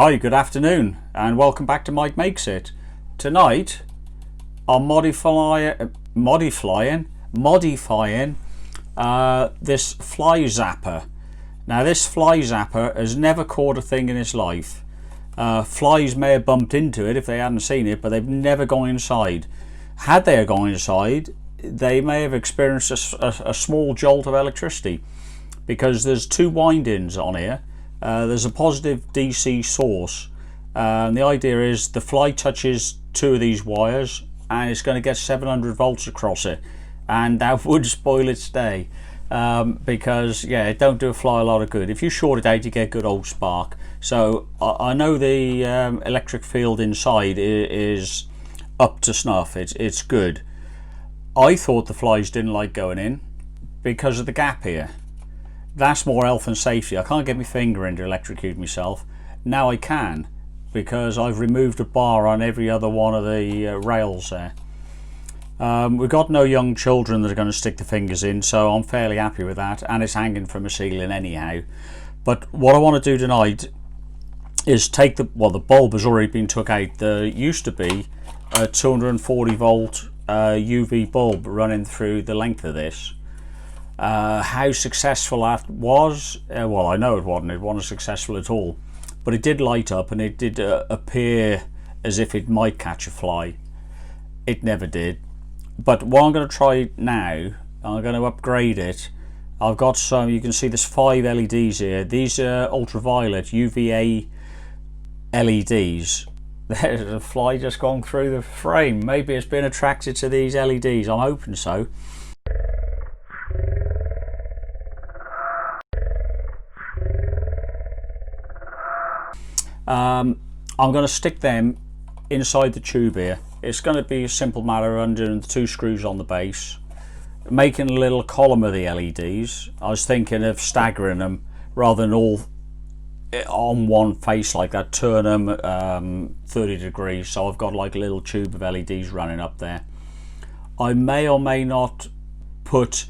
Hi, good afternoon, and welcome back to Mike Makes It. Tonight, I'm modifying this fly zapper. Now, this fly zapper has never caught a thing in its life. Flies may have bumped into it if they hadn't seen it, but they've never gone inside. Had they gone inside, they may have experienced a small jolt of electricity, because there's two windings on here. There's a positive DC source, and the idea is the fly touches two of these wires and it's going to get 700 volts across it, and that would spoil its day, because it don't do a fly a lot of good. If you short it out, you get a good old spark. So I know the electric field inside is up to snuff. It's good. I thought the flies didn't like going in because of the gap here. That's more health and safety. I can't get my finger in to electrocute myself. Now I can, because I've removed a bar on every other one of the rails there. We've got no young children that are going to stick the fingers in, so I'm fairly happy with that, and it's hanging from a ceiling anyhow. But what I want to do tonight is take the bulb has already been took out. There used to be a 240 volt UV bulb running through the length of this. How successful that was, well, I know it wasn't successful at all, but it did light up and it did appear as if it might catch a fly. It never did. But what I'm going to try now, I'm going to upgrade it. I've got some, you can see there's 5 LEDs here. These are ultraviolet UVA LEDs. There's a fly just gone through the frame. Maybe it's been attracted to these LEDs. I'm hoping so. I'm going to stick them inside the tube here. It's going to be a simple matter of undoing the 2 screws on the base, making a little column of the LEDs. I was thinking of staggering them rather than all on one face like that, turn them 30 degrees, so I've got like a little tube of LEDs running up there. I may or may not put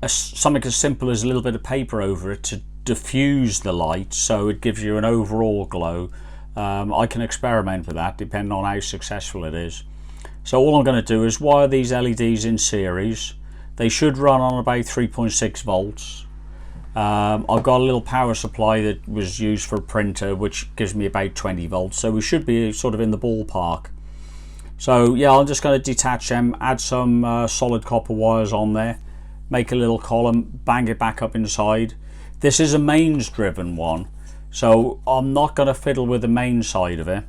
something as simple as a little bit of paper over it to diffuse the light so it gives you an overall glow. I can experiment with that depending on how successful it is. So all I'm going to do is wire these LEDs in series. They should run on about 3.6 volts. I've got a little power supply that was used for a printer which gives me about 20 volts, so we should be sort of in the ballpark. So yeah, I'm just going to detach them, add some solid copper wires on there, make a little column, bang it back up inside. This is a mains driven one, so I'm not going to fiddle with the main side of it.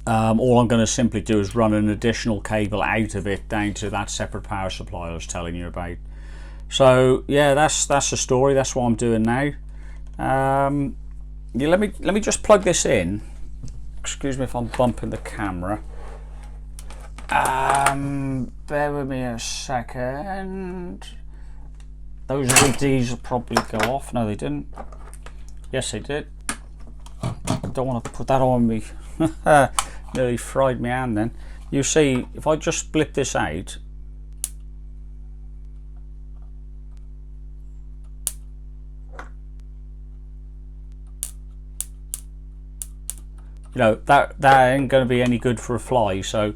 All I'm going to simply do is run an additional cable out of it down to that separate power supply I was telling you about. So yeah, that's the story. That's what I'm doing now. Yeah, let me just plug this in. Excuse me if I'm bumping the camera. Bear with me a second. Those LEDs will probably go off. No, they didn't. Yes, they did. I don't want to put that on me. Nearly fried my hand then. You see, if I just split this out, you know, that ain't going to be any good for a fly. So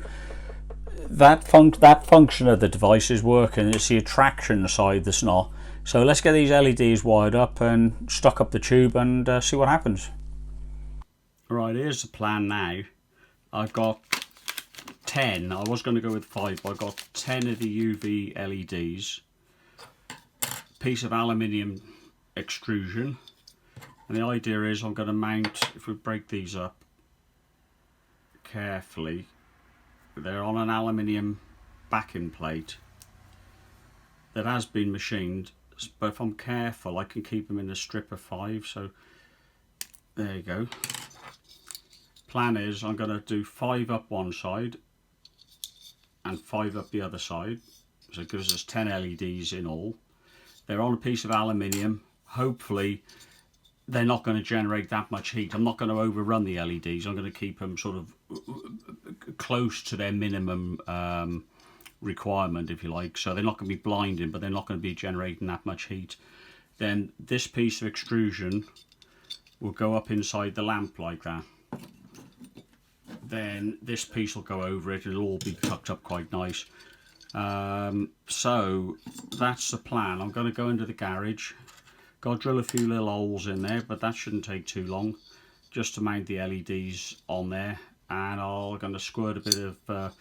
that function of the device is working. It's the attraction side that's not. So let's get these LEDs wired up and stuck up the tube and see what happens. Right, here's the plan now. I've got 10. I was going to go with 5, but I've got 10 of the UV LEDs. Piece of aluminium extrusion. And the idea is I'm going to mount, if we break these up carefully, they're on an aluminium backing plate that has been machined, but if I'm careful I can keep them in a strip of 5. So there you go. Plan is I'm going to do 5 up one side and 5 up the other side, so it gives us 10 LEDs in all. They're on a piece of aluminium. Hopefully they're not going to generate that much heat. I'm not going to overrun the LEDs. I'm going to keep them sort of close to their minimum requirement, if you like. So they're not going to be blinding, but they're not going to be generating that much heat. Then this piece of extrusion will go up inside the lamp like that. Then this piece will go over it, it'll all be tucked up quite nice. So that's the plan. I'm going to go into the garage, got to drill a few little holes in there, but that shouldn't take too long, just to mount the LEDs on there. And I'm going to squirt a bit of,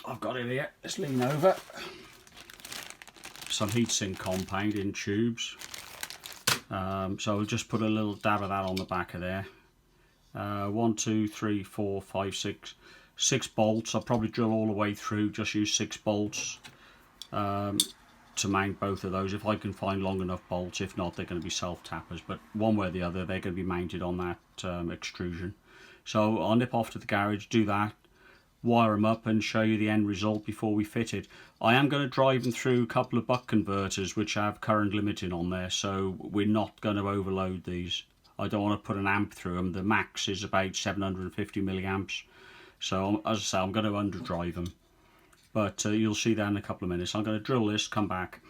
I've got it here, let's lean over, some heatsink compound in tubes. So I'll just put a little dab of that on the back of there. 1, 2, 3, 4, 5, 6 bolts. I'll probably drill all the way through, just use 6 bolts to mount both of those if I can find long enough bolts. If not, they're going to be self-tappers, but one way or the other they're going to be mounted on that extrusion. So I'll nip off to the garage, do that, wire them up and show you the end result before we fit it. I am going to drive them through a couple of buck converters which have current limiting on there, so we're not going to overload these. I don't want to put an amp through them. The max is about 750 milliamps, so as I say, I'm going to underdrive them, but you'll see that in a couple of minutes. I'm going to drill this, come back.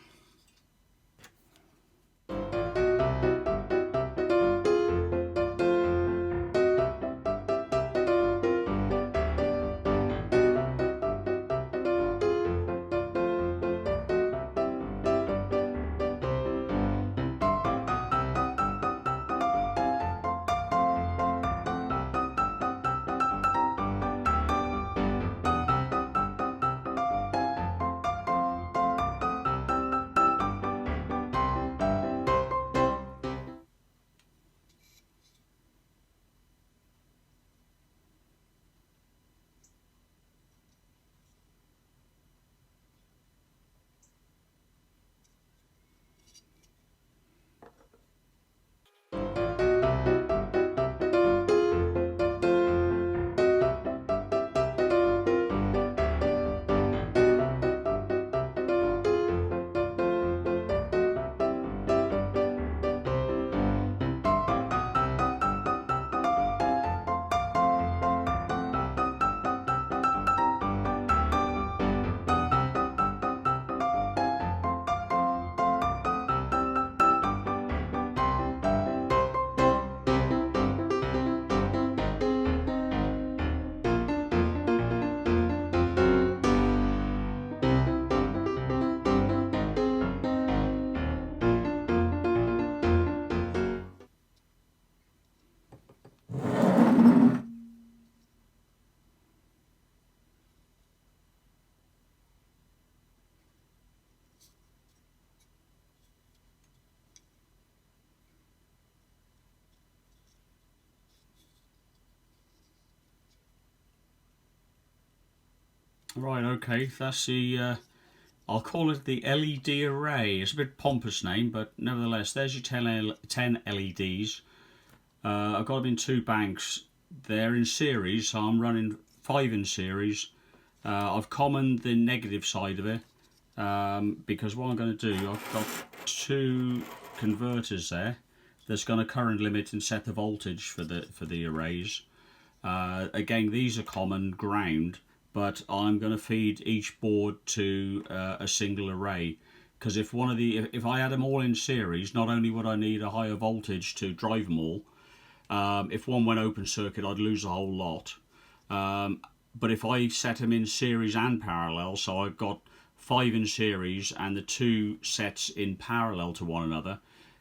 Right, okay, that's the, I'll call it the LED array. It's a bit pompous name, but nevertheless, there's your 10 LEDs. I've got them in 2 banks. They're in series, so I'm running 5 in series. I've commoned the negative side of it, because what I'm going to do, I've got 2 converters there that's going to current limit and set the voltage for the arrays. Again, these are common ground, but I'm going to feed each board to a single array, because if I had them all in series, not only would I need a higher voltage to drive them all, if one went open circuit I'd lose a whole lot, but if I set them in series and parallel, so I've got 5 in series and the 2 sets in parallel to one another,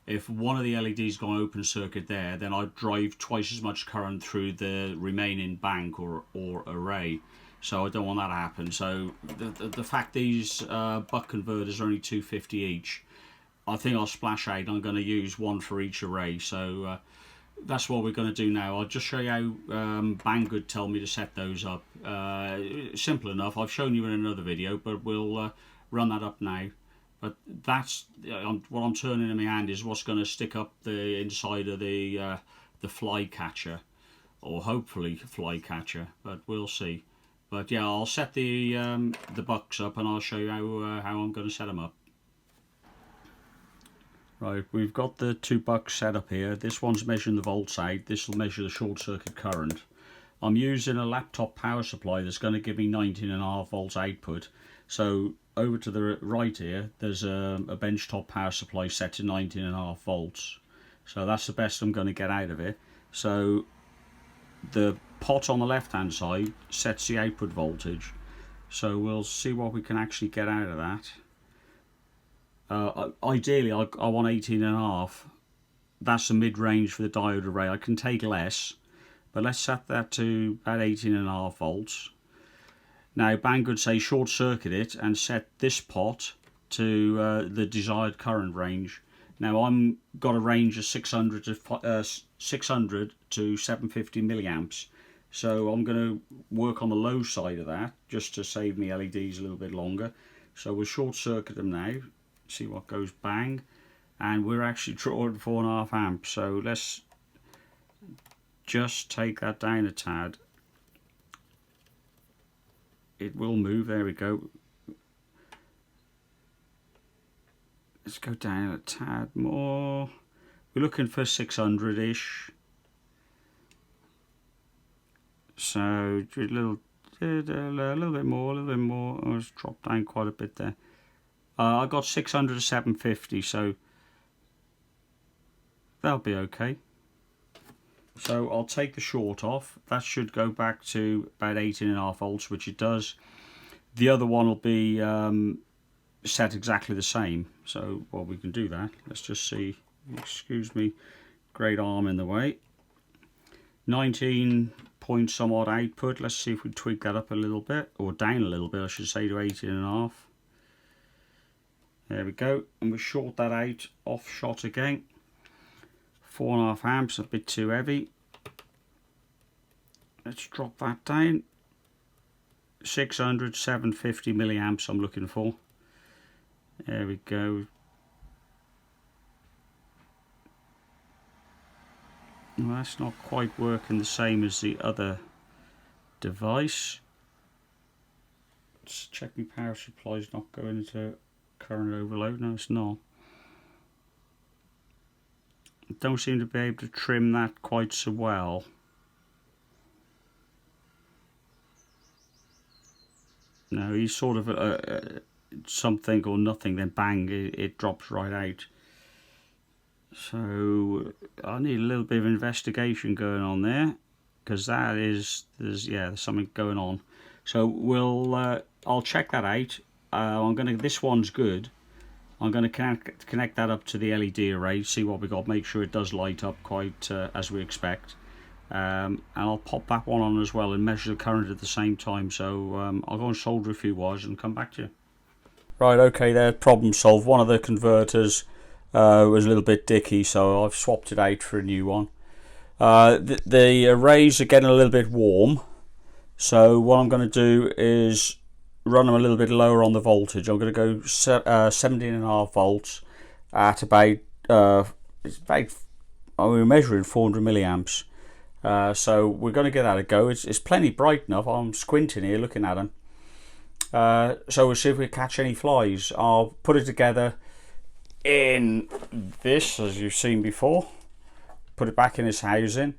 if one of the LEDs gone open circuit there, then I'd drive twice as much current through the remaining bank or array. So I don't want that to happen. So the fact these buck converters are only 250 each, I think I'll splash out. I'm going to use one for each array. So that's what we're going to do now. I'll just show you how Banggood tell me to set those up. Simple enough. I've shown you in another video, but we'll run that up now. But that's what I'm turning in my hand is what's going to stick up the inside of the fly catcher, or hopefully fly catcher, but we'll see. But yeah, I'll set the bucks up and I'll show you how I'm going to set them up. Right, we've got the 2 bucks set up here. This one's measuring the volts out. This will measure the short circuit current. I'm using a laptop power supply that's going to give me 19.5 volts output. So over to the right here, there's a benchtop power supply set to 19.5 volts. So that's the best I'm going to get out of it. So the pot on the left hand side sets the output voltage, so we'll see what we can actually get out of that. Ideally I want 18.5. That's the mid-range for the diode array. I can take less, but let's set that to about 18.5 volts. Now Bang could say short circuit it and set this pot to the desired current range. Now I'm got a range of 600 to 750 milliamps, so I'm going to work on the low side of that just to save me LEDs a little bit longer. So we'll short circuit them now, see what goes. Bang, and we're actually drawing 4.5 amps. So let's just take that down a tad. It will move. There we go. Let's go down a tad more. We're looking for 600-ish. So a little bit more, Oh, it's dropped down quite a bit there. I got 600 to 750, so that'll be okay. So I'll take the short off. That should go back to about 18.5 volts, which it does. The other one will be set exactly the same. So, well, we can do that. Let's just see. Excuse me, great arm in the way. 19 point some odd output. Let's see if we tweak that up a little bit, or down a little bit I should say, to 18.5. There we go, and we short that out, off shot again. 4.5 amps, a bit too heavy. Let's drop that down. 600, 750 milliamps I'm looking for. There we go. Well, that's not quite working the same as the other device. Let's check my power supply is not going into current overload. No, it's not. I don't seem to be able to trim that quite so well. No, he's sort of something or nothing, then bang, it drops right out. So I need a little bit of investigation going on there, because there's something going on. So I'll check that out. This one's good. I'm going to connect that up to the LED array, see what we got, make sure it does light up quite as we expect. And I'll pop that one on as well and measure the current at the same time. So I'll go and solder a few wires and come back to you. Right, okay, there, problem solved. One of the converters was a little bit dicky, so I've swapped it out for a new one. The arrays are getting a little bit warm, so what I'm going to do is run them a little bit lower on the voltage. I'm going to go 17.5 volts at about we're measuring 400 milliamps. So we're going to give that a go. It's plenty bright enough. I'm squinting here looking at them. So we'll see if we catch any flies. I'll put it together in this, as you've seen before. Put it back in its housing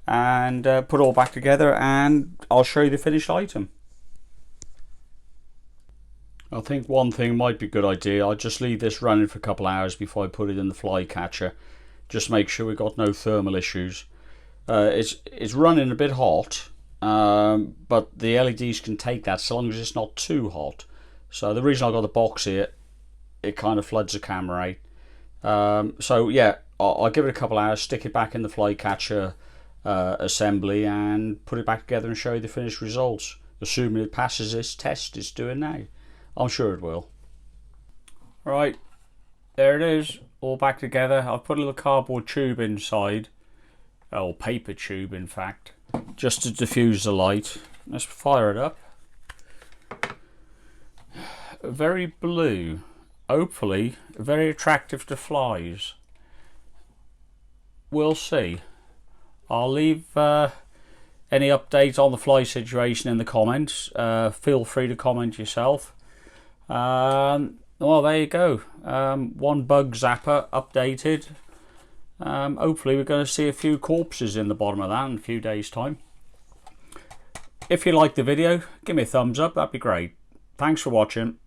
and put it all back together, and I'll show you the finished item. I think one thing might be a good idea. I'll just leave this running for a couple of hours before I put it in the fly catcher. Just make sure we've got no thermal issues. It's running a bit hot, but the LEDs can take that so long as it's not too hot. So the reason I got the box here, it kind of floods the camera out. So yeah, I'll give it a couple of hours, stick it back in the fly catcher assembly, and put it back together and show you the finished results. Assuming it passes this test it's doing now. I'm sure it will. Right, there it is, all back together. I've put a little cardboard tube inside, or paper tube in fact, just to diffuse the light. Let's fire it up. Very blue, hopefully very attractive to flies. We'll see. I'll leave any updates on the fly situation in the comments. Feel free to comment yourself. Well, there you go. One bug zapper updated. Hopefully we're going to see a few corpses in the bottom of that in a few days' time. If you liked the video, give me a thumbs up, that'd be great. Thanks for watching.